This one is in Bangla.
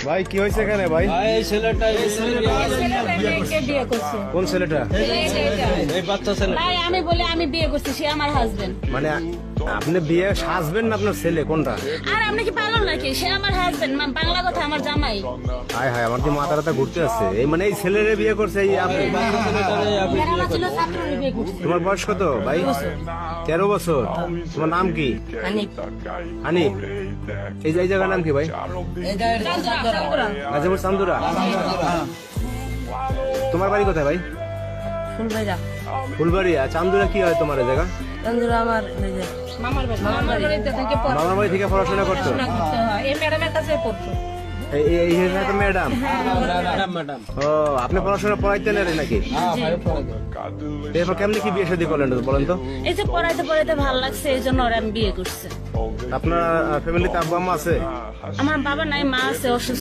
ভাই কি হয়েছে এখানে ভাই? এই ছেলেটা বিয়ে করছে। কোন ছেলেটা? এই বাচ্চা ছেলে। ভাই আমি বলি আমি বিয়ে করছি, সে আমার হাজবেন্ড। মানে আপনি বিয়ে সাজবেন না আপনার ছেলে কোনটা? আর আপনি কি পাগল নাকি? সে আমার হাজবেন্ড, বাংলা কথা আমার জামাই। হায় হায়, আমার তো মাথা টাথা ঘুরতে আসছে। এই মানে এই ছেলেরে বিয়ে করছে এই আপনি? মেয়েরা ছিল ছাত্ররে বিয়ে করছে। তোমার বয়স কত ভাই? 13 বছর। তোমার নাম কি? হানিফ। হানিফ। এই জায়গার নাম কি ভাই? চান্দুরা। গাজীপুর চান্দুরা। তোমার বাড়ি কোথায় ভাই? ফুলবাইরা। ফুলবাড়িয়া। চান্দুরা কি হয় তোমার এই জায়গা? চান্দুরা আমার মামার বাড়ি। মামার বাড়িতে থেকে মামার বাড়ি থেকে পড়াশোনা করতো? পড়াশোনা করতে হয়। এই ম্যাডামের কাছে পড়তো। এই তো ম্যাডাম। ম্যাডাম। ও, আপনি পড়াশোনা পড়াইতেন এর নাকি? এরপর কেমনি কি বিয়ে শাদী করলেন বলেন তো? এই যে পড়াইতে পড়াইতে ভালো লাগছে, এই জন্য ওরা আমি বিয়ে করছে। আপনার ফ্যামিলিতে আব্বা আম্মা আছে? আমার বাবা নাই, মা আছে অসুস্থ।